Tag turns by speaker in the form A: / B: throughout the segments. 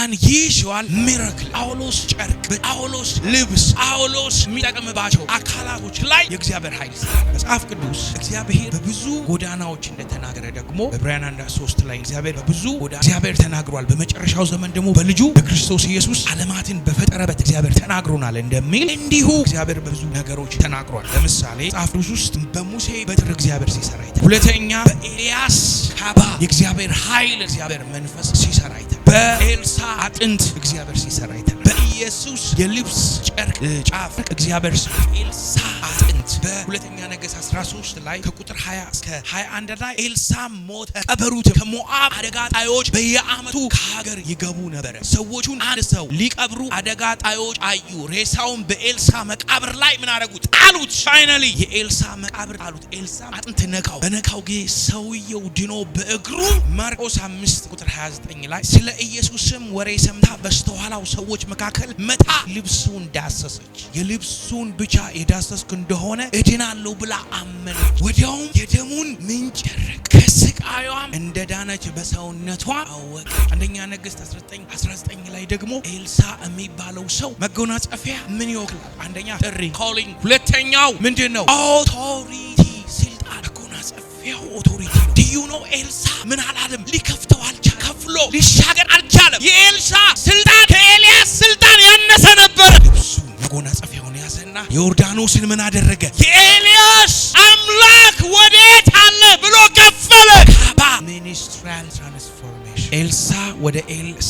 A: unusual miracle ጳውሎስ ጨርቅ ጳውሎስ ልብስ ጳውሎስ የሚጠቀምባቸው አካላቶች ላይ የእግዚአብሔር ኃይል መጽሐፍ ቅዱስ እግዚአብሔር በብዙ ጎዳናዎች እንደተናገረ ደግሞ በዕብራውያን 1:3 ላይ እግዚአብሔር ተናግሯል። በመጨረሻው ዘመን ደግሞ በልጁ በክርስቶስ ኢየሱስ ዓለማትን በፈጠረበት እግዚአብሔር ተናግሮናል እንደሚል እንዲሁ እግዚአብሔር በብዙ ነገሮች ተናግሯል። ለምሳሌ መጽሐፍ ቅዱስ ውስጥ በሙሴ በትር እግዚአብሔር ሲሰራ አይተናል። ሁለተኛ በኤልያስ ካባ የእግዚአብሔር ኃይል እግዚአብሔር መንፈስ ሲሰራ አይተናል። በኤልሳ አጥንት እግዚአብሔር ሲሰራ አይተናል። በኢየሱስ የልብስ ጨርቅ ጫፍ እግዚአብሔር ኤልሳ አጥንት በሁለተኛ ነገሥት 13 ላይ ከቁጥር 20 እስከ 21 ላይ ኤልሳ ሞተ፣ ቀበሩት። ከሞዓብ አደጋ ጣዮች በየዓመቱ ከሀገር ይገቡ ነበር። ሰዎቹን አንድ ሰው ሊቀብሩ አደጋ ጣዮች አዩ። ሬሳውን በኤልሳ መቃብር ላይ ምን አደረጉት? ጣሉት። ፋይናሊ የኤልሳ መቃብር ጣሉት። ኤልሳ አጥንት ነካው። በነካው ጊዜ ሰውየው ድኖ በእግሩ ማርቆስ 5 ቁጥር 29 ላይ ስለ ኢየሱስም ወሬ ሰምታ በስተኋላው ሰዎች መካከል መታ ልብሱን ዳሰሰች። የልብሱን ብቻ የዳሰስክ እንደሆነ እድናለሁ ብላ አመነች። ወዲያውም የደሙን ምንጭ ደረቀ። ከስቃዩም እንደዳነች በሰውነቷ አወቀች። አንደኛ ነገሥት 19 ላይ ደግሞ ኤልሳ የሚባለው ሰው መጎናጸፊያ ምን ይወክላል? አንደኛ ጥሪ ኮሊንግ፣ ሁለተኛው ምንድነው? ኦቶሪቲ ስልጣን። መጎናጸፊያው ኦቶሪቲ። ዲዩ ነው ኤልሳ ምን አላለም? ሊከፍተው አልቻለም። ከፍሎ ሊሻገር አልቻለም። የኤልሳ ስልጣን ከኤልያስ ስልጣን ያነሰ ነበር። ልብሱ መጎናጸፊያውን ያዘና ዮርዳኖስን ምን አደረገ? የኤልያስ አምላክ ወዴት አለ ብሎ ከፈለ። ካባ ሚኒስትሪያል ትራንስፎርሜሽን። ኤልሳ ወደ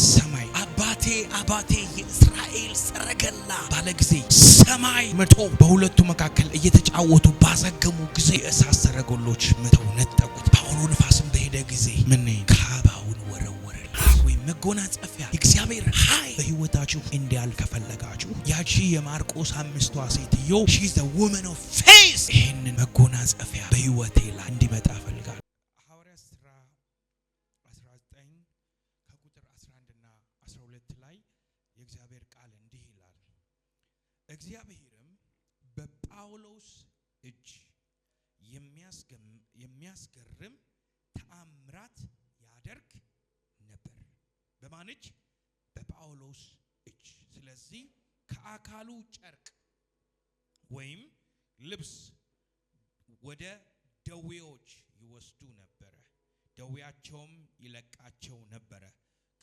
A: ሰማይ አባቴ የእስራኤል ሰረገላ ባለ ጊዜ ሰማይ መቶ በሁለቱ መካከል እየተጫወቱ ባዘገሙ ጊዜ የእሳት ሰረገሎች መተው ነጠቁት። በአውሎ ንፋስም በሄደ ጊዜ ምን ካባውን ወረወረለት። ወይም መጎናጸፊያ የእግዚአብሔር ኃይል በህይወታችሁ እንዲያልፍ ከፈለጋችሁ ያቺ የማርቆስ 5ቷ ሴትዮ she's the woman of faith ይህንን መጎናጸፊያ በህይወቴ ላይ እንዲመጣ ፈልጋለሁ። ሐዋርያት ሥራ 19 ከቁጥር 11 እና 12 ላይ የእግዚአብሔር ቃል እንዲህ ይላል። እግዚአብሔርም በጳውሎስ እጅ የሚያስገርም ተአምራት ያደርግ ነበር። በማን እጅ? በጳውሎስ እጅ። ስለዚህ ከአካሉ ጨርቅ ወይም ልብስ ወደ ደዌዎች ይወስዱ ነበረ፣ ደዌያቸውም ይለቃቸው ነበረ፣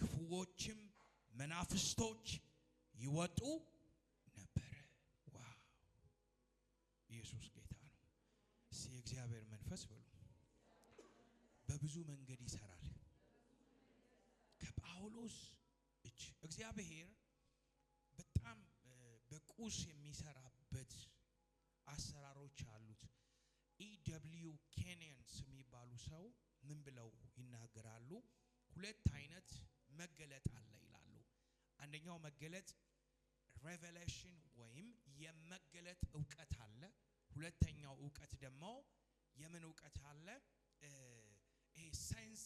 A: ክፉዎችም መናፍስቶች ይወጡ ነበረ። ዋው! ኢየሱስ ጌታ ነው። የእግዚአብሔር መንፈስ በሉ በብዙ መንገድ ይሰራል። ከጳውሎስ እጅ እግዚአብሔር በጣም በቁስ የሚሰራበት አሰራሮች አሉት። ኢደብሊው ኬንያንስ የሚባሉ ሰው ምን ብለው ይናገራሉ? ሁለት አይነት መገለጥ አለ ይላሉ። አንደኛው መገለጥ ሬቨሌሽን ወይም የመገለጥ ዕውቀት አለ። ሁለተኛው ዕውቀት ደግሞ የምን ዕውቀት አለ? ይሄ ሳይንስ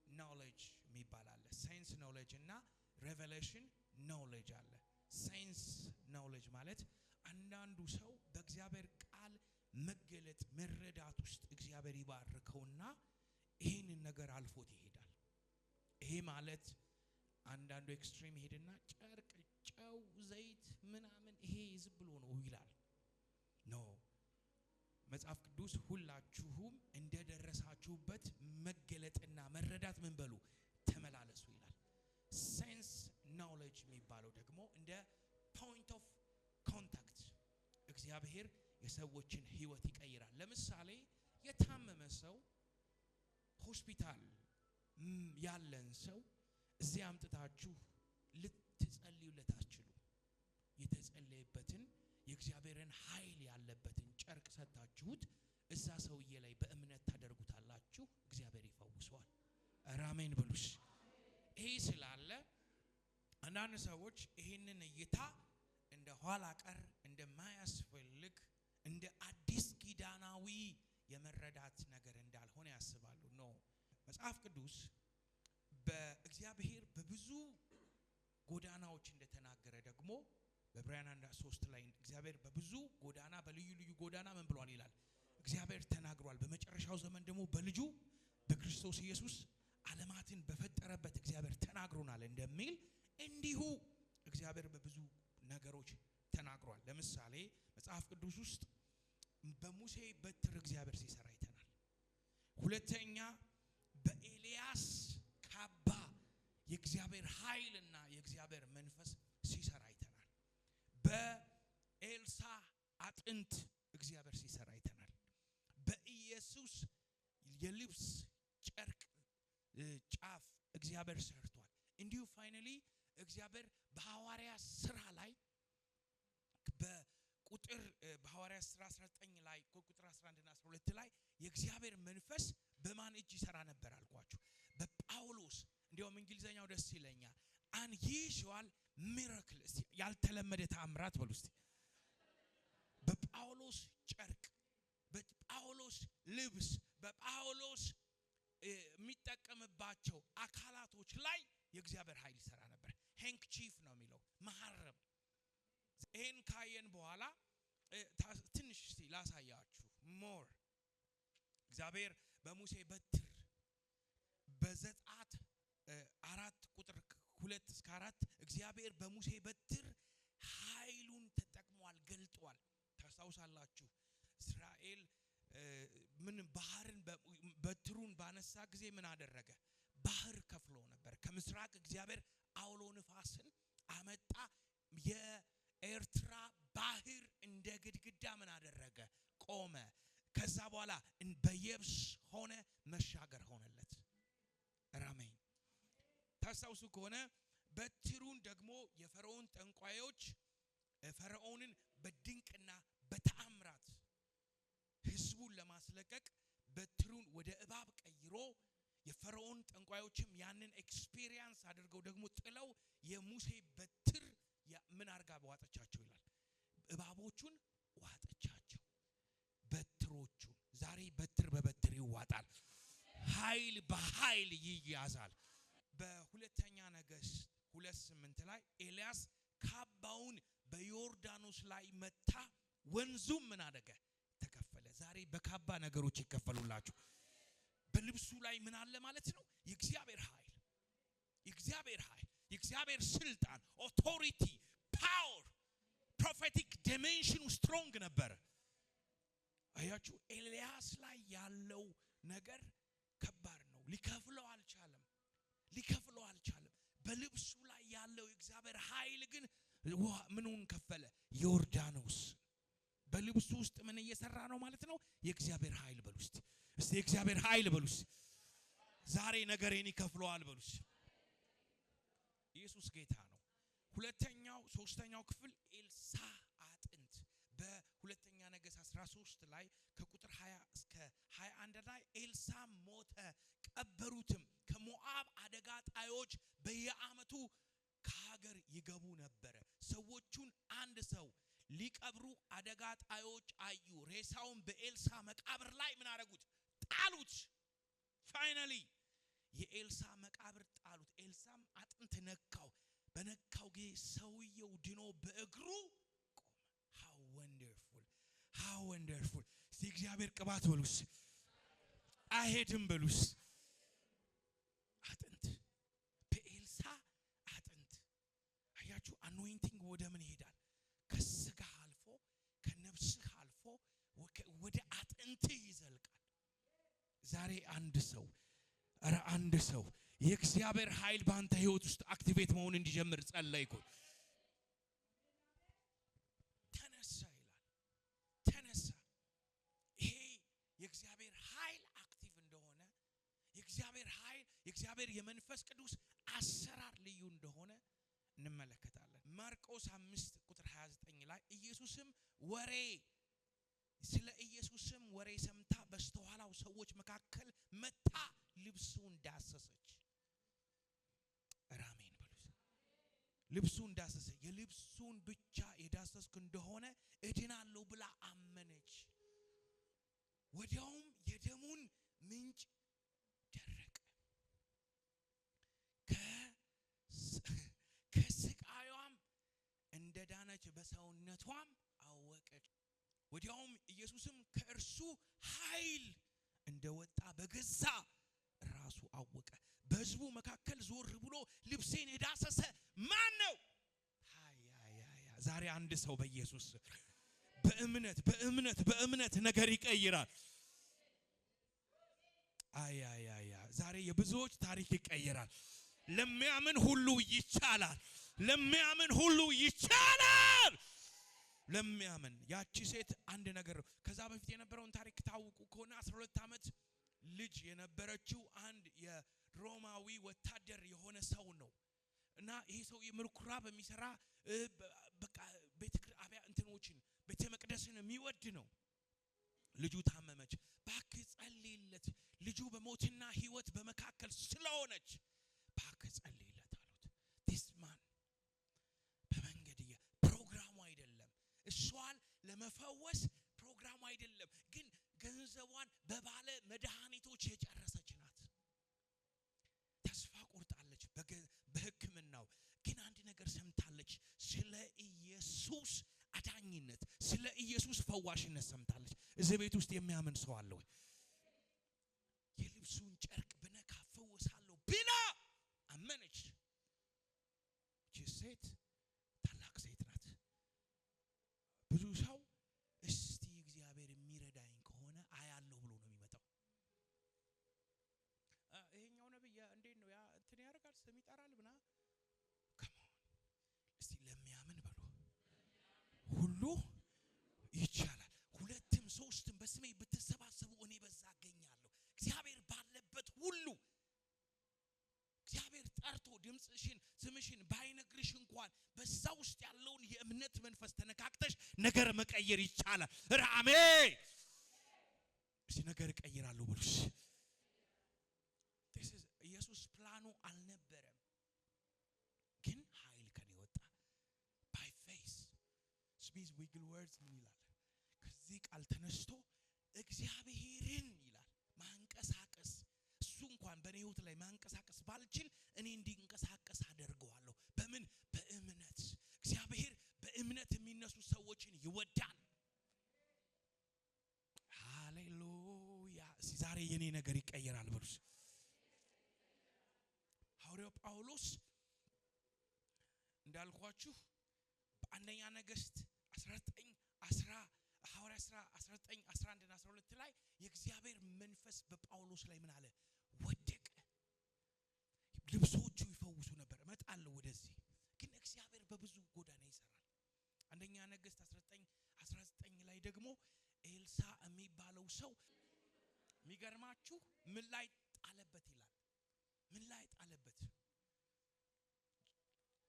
A: ኖሌጅ የሚባል አለ። ሳይንስ ኖሌጅ እና ሬቨሌሽን ኖሌጅ አለ። ሳይንስ ኖሌጅ ማለት አንዳንዱ ሰው በእግዚአብሔር ቃል መገለጥ መረዳት ውስጥ እግዚአብሔር ይባርከውና ይሄንን ነገር አልፎት ይሄዳል። ይሄ ማለት አንዳንዱ ኤክስትሪም ይሄድና ጨርቅ፣ ጨው፣ ዘይት ምናምን ይሄ ዝም ብሎ ነው ይላል። ኖ መጽሐፍ ቅዱስ ሁላችሁም እንደደረሳችሁበት መገለጥና መረዳት ምን በሉ ተመላለሱ ይላል። ሳይንስ ኖሌጅ የሚባለው ደግሞ እንደ ፖይንት ኦፍ ኮንታክት እግዚአብሔር የሰዎችን ህይወት ይቀይራል። ለምሳሌ የታመመ ሰው ሆስፒታል ያለን ሰው እዚህ አምጥታችሁ ልትጸልዩለት አትችሉ። የተጸለየበትን የእግዚአብሔርን ኃይል ያለበትን ጨርቅ ሰጣችሁት እዛ ሰውዬ ላይ በእምነት ታደርጉታላችሁ፣ እግዚአብሔር ይፈውሰዋል። አሜን ብሉስ። ይሄ ስላለ አንዳንድ ሰዎች ይሄንን እይታ እንደ ኋላ ቀር እንደማያስፈልግ እንደ አዲስ ኪዳናዊ የመረዳት ነገር እንዳልሆነ ያስባሉ። ኖ መጽሐፍ ቅዱስ በእግዚአብሔር በብዙ ጎዳናዎች እንደተናገረ ደግሞ በዕብራውያን 1:3 ላይ እግዚአብሔር በብዙ ጎዳና በልዩ ልዩ ጎዳና ምን ብሏል ይላል? እግዚአብሔር ተናግሯል። በመጨረሻው ዘመን ደግሞ በልጁ በክርስቶስ ኢየሱስ ዓለማትን በፈጠረበት እግዚአብሔር ተናግሮናል እንደሚል እንዲሁ እግዚአብሔር በብዙ ነገሮች ተናግሯል። ለምሳሌ መጽሐፍ ቅዱስ ውስጥ በሙሴ በትር እግዚአብሔር ሲሰራ አይተናል። ሁለተኛ በኤልያስ ካባ የእግዚአብሔር ኃይልና የእግዚአብሔር መንፈስ ሲሰራ አይተናል። በኤልሳ አጥንት እግዚአብሔር ሲሰራ አይተናል። በኢየሱስ የልብስ ጨርቅ ጫፍ እግዚአብሔር ሰርቷል። እንዲሁ ፋይናሊ እግዚአብሔር በሐዋርያ ሥራ ላይ በቁጥር በሐዋርያ ሥራ 19 ላይ ቁጥር 11 እና 12 ላይ የእግዚአብሔር መንፈስ በማን እጅ ይሰራ ነበር አልኳችሁ? በጳውሎስ። እንዲያውም እንግሊዘኛው ደስ ይለኛል። unusual miracle፣ ያልተለመደ ተአምራት በሉ እስቲ። በጳውሎስ ጨርቅ፣ በጳውሎስ ልብስ፣ በጳውሎስ የሚጠቀምባቸው አካላቶች ላይ የእግዚአብሔር ኃይል ይሰራ ነበር። ሃንክቺፍ ነው የሚለው መሐረብ። ይሄን ካየን በኋላ ትንሽ እስቲ ላሳያችሁ ሞር። እግዚአብሔር በሙሴ በትር በዘጸአት 4 ቁጥር 2 እስከ 4 እግዚአብሔር በሙሴ በትር ኃይሉን ተጠቅሟል፣ ገልጧል። ታስታውሳላችሁ እስራኤል ምን ባህርን በትሩን ባነሳ ጊዜ ምን አደረገ? ባህር ከፍሎ ነበር። ከምስራቅ እግዚአብሔር አውሎ ንፋስን አመጣ። የኤርትራ ባህር እንደ ግድግዳ ምን አደረገ? ቆመ። ከዛ በኋላ በየብስ ሆነ፣ መሻገር ሆነለት። አሜን። ታስታውሱ ከሆነ በትሩን ደግሞ የፈርዖን ጠንቋዮች ፈርዖንን በድንቅና በተአምራት ህዝቡን ለማስለቀቅ በትሩን ወደ እባብ ቀይሮ የፈርዖን ጠንቋዮችም ያንን ኤክስፒሪየንስ አድርገው ደግሞ ጥለው የሙሴ በትር ምን አርጋ ዋጠቻቸው ይላል። እባቦቹን ዋጠቻቸው፣ በትሮቹን። ዛሬ በትር በበትር ይዋጣል፣ ኃይል በኃይል ይያዛል። በሁለተኛ ነገሥት 2:8 ላይ ኤልያስ ካባውን በዮርዳኖስ ላይ መታ፣ ወንዙም ምን አደረገ? ተከፈለ። ዛሬ በካባ ነገሮች ይከፈሉላችሁ። በልብሱ ላይ ምን አለ ማለት ነው? የእግዚአብሔር ኃይል፣ የእግዚአብሔር ኃይል፣ የእግዚአብሔር ስልጣን፣ ኦቶሪቲ፣ ፓወር፣ ፕሮፌቲክ ዲሜንሽኑ ስትሮንግ ነበር። አያችሁ ኤልያስ ላይ ያለው ነገር ከባድ ነው። ሊከፍለው አልቻለም፣ ሊከፍለው አልቻለም። በልብሱ ላይ ያለው የእግዚአብሔር ኃይል ግን ምኑን ከፈለ? ዮርዳኖስ። በልብሱ ውስጥ ምን እየሰራ ነው ማለት ነው? የእግዚአብሔር ኃይል በሉ እስቲ። እስቲ የእግዚአብሔር ኃይል በሉ እስቲ። ዛሬ ነገሬን ይከፍለዋል በሉ እስቲ። ኢየሱስ ጌታ ነው። ሶስተኛው ክፍል ኤልሳ አጥንት በሁለተኛ ነገሥት 13 ላይ ከቁጥር 20 እስከ 21 ላይ ኤልሳ ሞተ፣ ቀበሩትም። ከሞዓብ አደጋ ጣዮች በየዓመቱ ከሀገር ይገቡ ነበረ። ሰዎቹን አንድ ሰው ሊቀብሩ አደጋ ጣዮች አዩ። ሬሳውን በኤልሳ መቃብር ላይ ምን አደረጉት? ጣሉት። ፋይናሊ የኤልሳ መቃብር ጣሉት። ኤልሳም አጥንት ነካው። በነካው ጊዜ ሰውየው ድኖ በእግሩ ቆመ። ሃው ወንደርፉል፣ ሃው ወንደርፉል። እስቲ እግዚአብሔር ቅባት በሉስ፣ አይሄድም በሉስ። አጥንት በኤልሳ አጥንት። አያችሁ አኖይንቲንግ ወደ ምን ይሄዳል? ከስጋ አልፎ ከነፍስህ አልፎ ወደ አጥንትህ ይዘልቃል። ዛሬ አንድ ሰው የእግዚአብሔር ኃይል በአንተ ህይወት ውስጥ አክቲቬት መሆን እንዲጀምር ጸለይኩ። ተነሳ ይላል። ተነሳ። ይሄ የእግዚአብሔር ኃይል አክቲቭ እንደሆነ፣ የእግዚአብሔር ኃይል የእግዚአብሔር የመንፈስ ቅዱስ አሰራር ልዩ እንደሆነ እንመለከታለን። ማርቆስ 5 ቁጥር 29 ላይ ስለ ኢየሱስም ወሬ ሰምታ በስተኋላው ሰዎች መካከል መታ ልብሱን ዳሰሰች። አሜን በሉ። ልብሱን ዳሰሰች። የልብሱን ብቻ የዳሰስኩ እንደሆነ እድናለሁ ብላ አመነች። ወዲያውም የደሙን ምንጭ ደረቀ። ከስቃዩም እንደዳነች በሰውነቷም አወቀች። ወዲያውም ኢየሱስም ከእርሱ ኃይል እንደወጣ በገዛ ራሱ አወቀ። በሕዝቡ መካከል ዞር ብሎ ልብሴን የዳሰሰ ማን ነው አንድ ሰው በኢየሱስ በእምነት ነገር ይቀይራል። አያ ዛሬ የብዙዎች ታሪክ ይቀየራል። ለሚያምን ሁሉ ይቻላል። ለሚያምን ሁሉ ይቻላል። ለሚያምን ያቺ ሴት አንድ ነገር ከዛ በፊት የነበረውን ታሪክ ታውቁ ከሆነ 12 ዓመት ልጅ የነበረችው አንድ የሮማዊ ወታደር የሆነ ሰው ነው እና ይሄ ሰው የምርኩራ በሚሰራ በቃ ቤተ መቅደስን የሚወድ ነው። ልጁ ታመመች። ባክህ ጸልይለት፣ ልጁ በሞትና ህይወት በመካከል ስለሆነች ባክህ ጸልይለት አሉት። ዲስማን በመንገድ ፕሮግራሙ አይደለም፣ እሷን ለመፈወስ ፕሮግራሙ አይደለም፣ ግን ገንዘቧን በባለ መድኃኒቶች የጨረሰች ናት። ተስፋ ቆርጣለች በሕክምናው። ግን አንድ ነገር ሰምታለች፣ ስለ ኢየሱስ አዳኝነት፣ ስለ ኢየሱስ ፈዋሽነት ሰምታለች። እዚህ ቤት ውስጥ የሚያምን ሰው አለ ወይ? የልብሱን ጨርቅ ብነካ ፈወሳለሁ ብላ አመነች። ይህች ሴት ታላቅ ሴት ናት። ብዙ ሰው እስቲ እግዚአብሔር የሚረዳኝ ከሆነ አያለሁ ብሎ ነው የሚመጣው። ይሄኛው ነብይ እንዴት ነው ያ እንትን ያደርጋል ስም ይጠራል ብና ከመሆን እስቲ ለሚያምን በሉ ሁሉ ይቻላል። ሁለትም ሶስትም በስሜ ብትሰባሰቡ እኔ በዛ አገኛለሁ። እግዚአብሔር ባለበት ሁሉ እግዚአብሔር ጠርቶ ድምጽሽን ስምሽን ባይነግርሽ እንኳን በዛ ውስጥ ያለውን የእምነት መንፈስ ተነካክተሽ ነገር መቀየር ይቻላል። ራሜ እሺ ነገር ቀይራለሁ ብሉሽ ኢየሱስ ፕላኑ አልነበረም፣ ግን ኃይል ከኔ ወጣ ባይ ፌስ ስፒዝ ዊግል ወርድስ ምን ይላል? ከዚህ ቃል ተነስቶ እግዚአብሔርን ይላል ማንቀሳቀስ። እሱ እንኳን በኔ ህይወት ላይ ማንቀሳቀስ ባልችል እኔ እንዲንቀሳቀስ አደርገዋለሁ። በምን? በእምነት። እግዚአብሔር በእምነት የሚነሱ ሰዎችን ይወዳል። ሃሌሉያ። ዛሬ የኔ ነገር ይቀየራል ብሉስ። ሐዋርያው ጳውሎስ እንዳልኳችሁ በአንደኛ ነገሥት 19:11 እና 12 ላይ የእግዚአብሔር መንፈስ በጳውሎስ ላይ ምን አለ? ወደቀ። ልብሶቹ ይፈውሱ ነበር። እመጣለሁ ወደዚህ። ግን እግዚአብሔር በብዙ ጎዳና ይሰራል። አንደኛ ነገሥት 19:19 ላይ ደግሞ ኤልሳ የሚባለው ሰው የሚገርማችሁ ምን ላይ ጣለበት ይላል። ምን ላይ ጣለበት?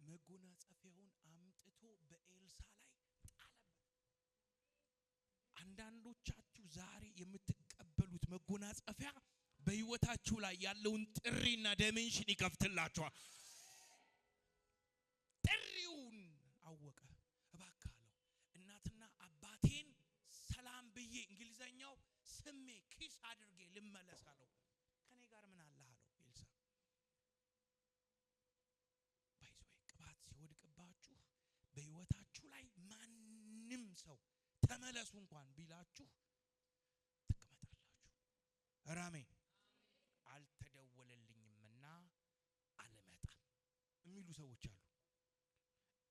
A: መጎናጸፊያውን አምጥቶ በኤልሳ ላይ ጣለበት። አንዳንዶቻችሁ ዛሬ የምትቀበሉት መጎናጸፊያ በህይወታችሁ ላይ ያለውን ጥሪና ዳይሜንሽን ይከፍትላችኋል። ጥሪውን አወቀ። እባክህ አለው እናትና አባቴን ሰላም ብዬ እንግሊዘኛው ስሜ ኪስ አድርጌ ልመለስ አለው። ከኔ ጋር ምን አለ አለው ኤልሳ። ባይዞይ ቅባት ሲወድቅባችሁ በህይወታችሁ ላይ ማንም ሰው ተመለሱ እንኳን ቢላችሁ ትቀመጣላችሁ። አሜን። አልተደወለልኝምና አልመጣም የሚሉ ሰዎች አሉ።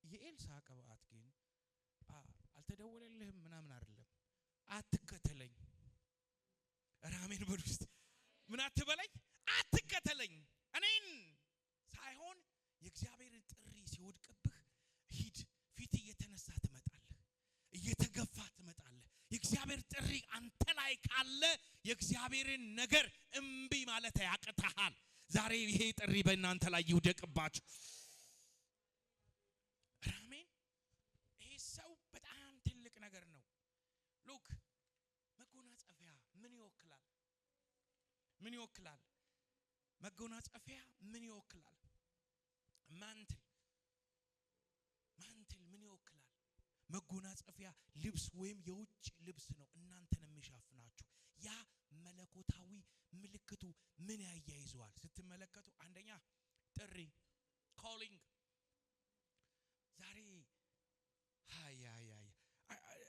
A: የኤልሳ ቅባት ግን አልተደወለልህም ምናምን አይደለም፣ አትከተለኝ። አሜን በሉ እስቲ። ምን አትበለኝ? አትከተለኝ። እኔን ሳይሆን የእግዚአብሔርን ጥሪ ሲወድቅብህ ሂድ። ፊት እየተነሳ ትመጣለህ፣ እየተገፋ ትመጣለህ። የእግዚአብሔር ጥሪ አንተ ላይ ካለ የእግዚአብሔርን ነገር እምቢ ማለት ያቅተሃል። ዛሬ ይሄ ጥሪ በእናንተ ላይ ይውደቅባችሁ። አሜን። ይሄ ሰው በጣም ትልቅ ነገር ነው። ሉክ መጎናጸፊያ ምን ይወክላል? ምን ይወክላል? መጎናጸፊያ ምን ይወክላል? ማንትል ምን ይወክላል? መጎናጸፊያ ልብስ ወይም የውጭ ልብስ ነው እናንተን የሚሸፍናችሁ። ያ መለኮታዊ ምልክቱ ምን ያያይዘዋል ስትመለከቱ? አንደኛ ጥሪ ኮሊንግ። ዛሬ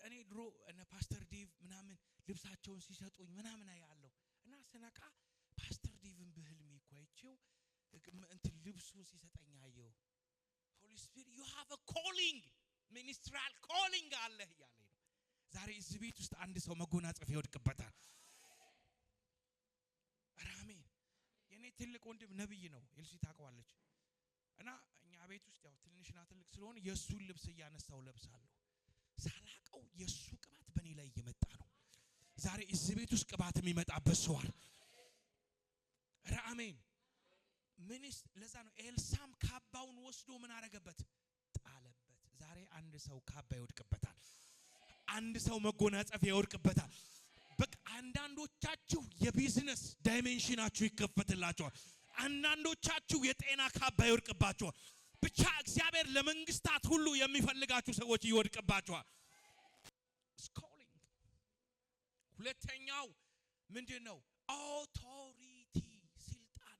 A: እኔ ድሮ እነ ፓስተር ዴቭ ምናምን ልብሳቸውን ሲሰጡኝ ምናምን ያለው እና ስነቃ ፓስተር ዴቭን በህልሜ እኮ አይቼው እንትን ልብሱን ሲሰጠኝ አየው። ሆሊ ስፒሪት you have a calling ሚኒስትራል ኮሊንግ አለ ያለኝ ነው። ዛሬ እዚህ ቤት ውስጥ አንድ ሰው መጎናጸፊያ ይወድቅበታል። አሜን። የኔ ትልቅ ወንድም ነብይ ነው። ኤልሲ ታውቀዋለች። እና እኛ ቤት ውስጥ ያው ትንሽና ትልቅ ስለሆነ የሱን ልብስ እያነሳው ለብሳለሁ። ሳላቀው የሱ ቅባት በኔ ላይ እየመጣ ነው። ዛሬ እዚህ ቤት ውስጥ ቅባት የሚመጣበት ሰው አለ። አሜን። ምንስ ለዛ ነው ኤልሳም ካባውን ወስዶ ምን አረገበት? ጣለበት። ዛሬ አንድ ሰው ካባ ይወድቅበታል። አንድ ሰው መጎናጸፊያ ይወድቅበታል። በቃ አንዳንዶቻችሁ የቢዝነስ ዳይሜንሽናችሁ ይከፈትላችኋል። አንዳንዶቻችሁ የጤና ካባ ይወድቅባችኋል። ብቻ እግዚአብሔር ለመንግስታት ሁሉ የሚፈልጋችሁ ሰዎች ይወድቅባችኋል። ስኮሊንግ ሁለተኛው ምንድነው? ኦቶሪቲ ስልጣን።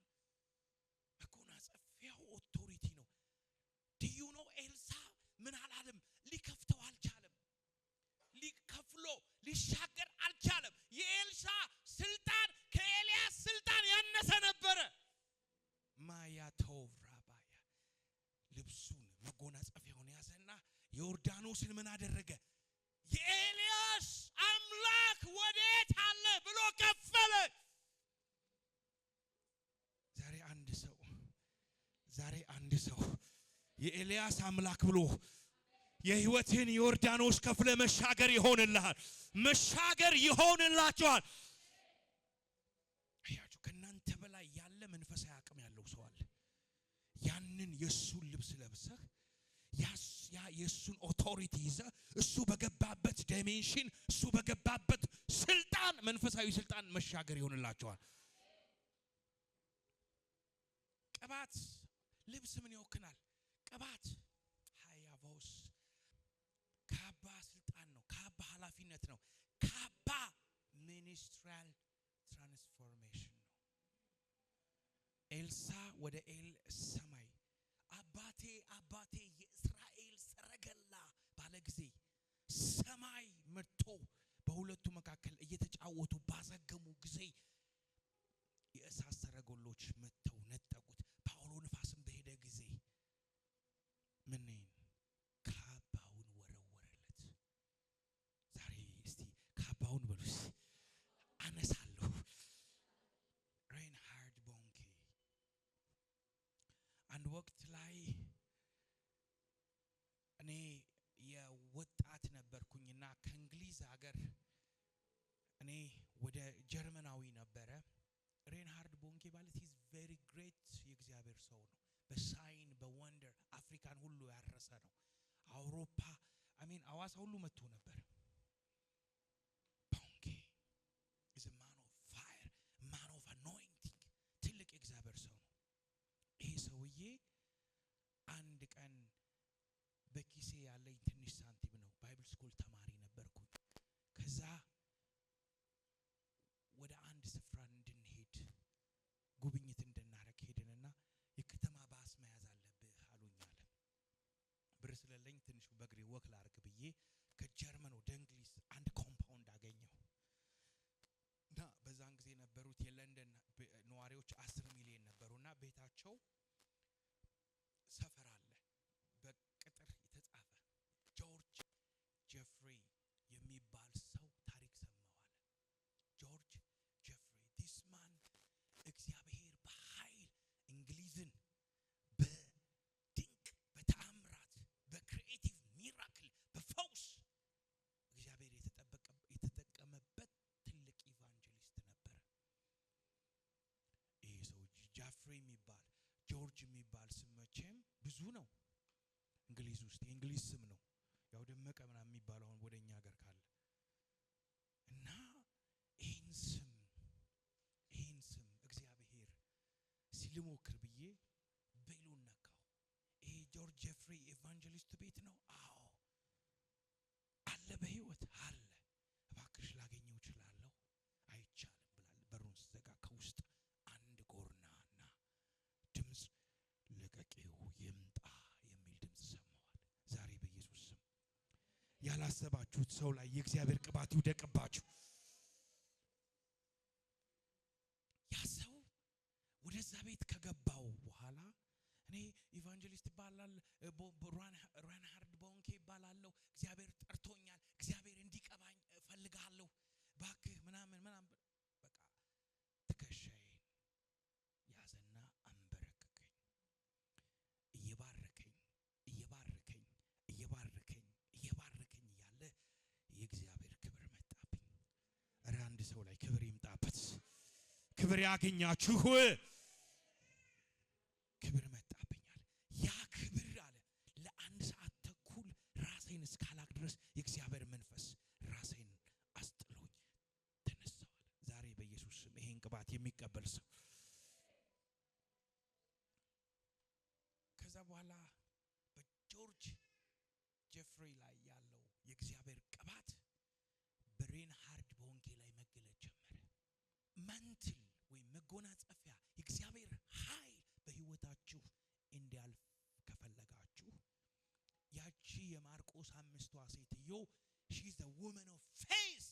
A: መጎናጸፊያው ኦቶሪቲ ነው። ዲዩ ነው። ኤልሳ ምን አላለም? ሊከፍተው አልቻለም። ሊከፍሎ ሊሻገር አልቻለም። የኤልሳ ስልጣን ከኤልያስ ስልጣን ያነሰ ነበረ። ማያ ተውራባያ ልብሱን መጎናጸፊያውን ያዘና ዮርዳኖስን ምን አደረገ? የኤልያስ አምላክ ወዴት አለ ብሎ ከፈለ። ዛሬ አንድ ሰው የኤልያስ አምላክ ብሎ የህይወትን ዮርዳኖስ ከፍለ መሻገር ይሆንልሃል። መሻገር ይሆንላችኋል። አያችሁ ከናንተ በላይ ያለ መንፈሳዊ አቅም ያለው ሰው አለ። ያንን የሱን ልብስ ለብሰህ ያ የሱን ኦቶሪቲ ይዘህ እሱ በገባበት ዳይሜንሽን እሱ በገባበት ስልጣን መንፈሳዊ ስልጣን መሻገር ይሆንላችኋል። ቅባት ልብስ ምን ይወክናል? ቅባት ሃያቮስ ካባ ስልጣን ነው። ካባ ኃላፊነት ነው። ካባ ሚኒስትሪያል ትራንስፎርሜሽን ነው። ኤልሳ ወደ ሰማይ አባቴ የእስራኤል ሰረገላ ባለ ጊዜ ሰማይ መጥቶ በሁለቱ መካከል እየተጫወቱ ባዘገሙ ጊዜ የእሳት ሰረገሎች መጥተው ነጠቁት። ፓውሎ ንፋስም በሄደ ጊዜ ምንን ካባውን ወረወረለት። ዛሬ እስቲ ካባውን በሉስ አነሳለሁ። ሬንሃርድ ቦንኬ አንድ ወቅት ላይ እኔ የወጣት ነበርኩኝና ከእንግሊዝ ሀገር እኔ ወደ ጀርመናዊ ነበረ። ሬንሃርድ ቦንኬ ማለት is very great የእግዚአብሔር ሰው ነው። በሳይን በወንደር አፍሪካን ሁሉ ያረሰ ነው። አውሮፓ አዋሳ ሁሉ መጥቶ ነበር። ቦንኬ is a man of fire, man of anointing ትልቅ የእግዚአብሔር ሰው ነው። ይሄ ሰውዬ አንድ ቀን በኪሴ ያለኝ ትንሽ ሳንቲም ነው። ባይብል ስኩል ተማሪ ነበርኩኝ። ከዛ ወደ አንድ ስፍራ እንድንሄድ ጉብኝት እንድናረግ ሄድንና የከተማ ባስ መያዝ አለብህ አሉኛል። ብር ስለሌለኝ ትንሽ በእግሬ ወክ ላርግ ብዬ ከጀርመን ወደ እንግሊዝ አንድ ኮምፓውንድ አገኘው እና በዛን ጊዜ ነበሩት የለንደን ነዋሪዎች 10 ሚሊዮን ነበሩና ቤታቸው ሰፈር አለ በቅጥር የተጻፈ ጆርጅ ጀፍሪ የሚባል ሰው ታሪክ ሰማዋል። ጆርጅ ጀፍሪ this man እግዚአብሔር በኃይል እንግሊዝን በድንቅ በተአምራት በክሪኤቲቭ ሚራክል በፈውስ እግዚአብሔር የተጠቀመበት ትልቅ ኢቫንጀሊስት ነበር። ይሄ ሰው ጀፍሪ የሚባል ጆርጅ የሚባል ስም መቼም ብዙ ነው እንግሊዝ ውስጥ የእንግሊዝ ስም ነው። ያው ደመቀ ምናምን የሚባለው አሁን ወደኛ ሀገር ካለ እና ይሄን ስም እግዚአብሔር ሲልሞክር ብዬ ቤሉን ነካው። ይሄ ጆርጅ ጀፍሪ ኢቫንጀሊስት ቤት ነው። አዎ አለ፣ በህይወት አለ። እባክሽ ላገኘው እችላለሁ? አይቻልም ብላል። በሩን ዘጋ። ከውስጥ አንድ ጎርናና ድምጽ ለቀቂው ይምጣ የሚል ድምጽ ሰማዋል። ዛሬ በኢየሱስ ስም ያላሰባችሁት ሰው ላይ የእግዚአብሔር ቅባት ይውደቅባችሁ። ያ ሰው ወደዛ ቤት ከገባው በኋላ እኔ ኢቫንጀሊስት ይባላል ሬንሃርድ ቦንኬ ይባላል ሰው ላይ ክብር ይምጣበት። ክብር ያገኛችሁ። ክብር መጣብኛል። ያ ክብር አለ ለአንድ ሰዓት ተኩል ራሴን እስካላቅ ድረስ የእግዚአብሔር መንፈስ ራሴን አስጥሎኝ ተነሳው አለ። ዛሬ በኢየሱስ ስም ይሄን ቅባት የሚቀበል ሰው ከዛ በኋላ በጆርጅ ጄፍሪ ላይ ያለው የእግዚአብሔር ቅባት በሬንሃርድ ቦንኬ ላይ መገለጥ ጀመረ። መንትል ወይ መጎናጸፊያ የእግዚአብሔር ኃይል በህይወታችሁ እንዲያልፍ ከፈለጋችሁ ያቺ የማርቆስ 5ቷ ሴትዮ she is the woman of faith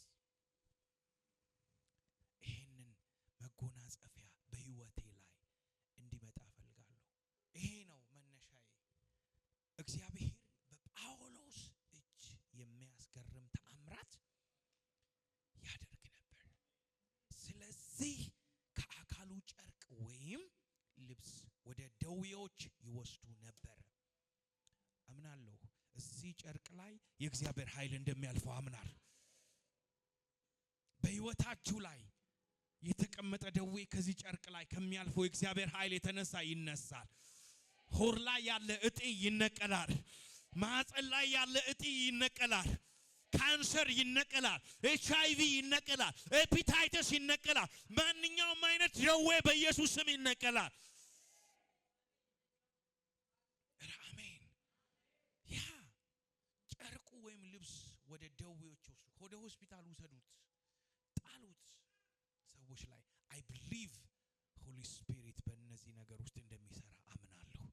A: ይሄንን መጎናጸፊያ በህይወቴ ላይ እንዲመጣ ፈልጋለሁ። ይሄ ነው መነሻዬ። እግዚአብሔር በጳውሎስ እጅ የሚያስገርም ተአምራት ያደርግ ነበር። ስለዚህ ከአካሉ ጨርቅ ወይም ልብስ ወደ ደዌዎች ይወስዱ ነበር። አምናለሁ እዚህ ጨርቅ ላይ የእግዚአብሔር ኃይል እንደሚያልፈው አምናለሁ። በህይወታችሁ ላይ የተቀመጠ ደዌ ከዚህ ጨርቅ ላይ ከሚያልፈው የእግዚአብሔር ኃይል የተነሳ ይነሳል። ሆር ላይ ያለ እጢ ይነቀላል። ማህፀን ላይ ያለ እጢ ይነቀላል። ካንሰር ይነቀላል። HIV ይነቀላል። ኤፒታይተስ ይነቀላል። ማንኛውም አይነት ደዌ በኢየሱስ ስም ይነቀላል። አሜን። ያ ጨርቁ ወይም ልብስ ወደ ደዌዎች ወደ ሆስፒታል ውሰዱት፣ ጣሉት ሰዎች ላይ I believe Holy Spirit በእነዚህ ነገር ውስጥ እንደሚሰራ አምናለሁ።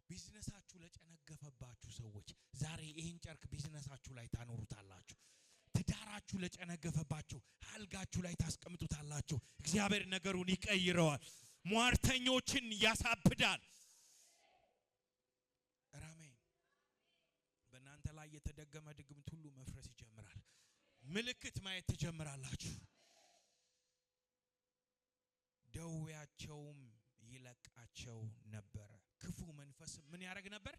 A: ቢዝነሳችሁ ለጨነገፈባችሁ ሰዎች ዛሬ ይሄን ጨርቅ ቢዝነሳችሁ ላይ ታኖሩታላችሁ። ትዳራችሁ ለጨነገፈባችሁ አልጋችሁ ላይ ታስቀምጡታላችሁ። እግዚአብሔር ነገሩን ይቀይረዋል። ሟርተኞችን ያሳብዳል። አሜን። በእናንተ ላይ የተደገመ ድግምት ሁሉ መፍረስ ይጀምራል። ምልክት ማየት ትጀምራላችሁ። ደዌያቸውም ይለቃቸው ነበር። ክፉ መንፈስ ምን ያደርግ ነበር?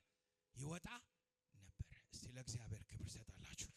A: ይወጣ ነበር። እስቲ ለእግዚአብሔር ክብር ሰጣላችሁ።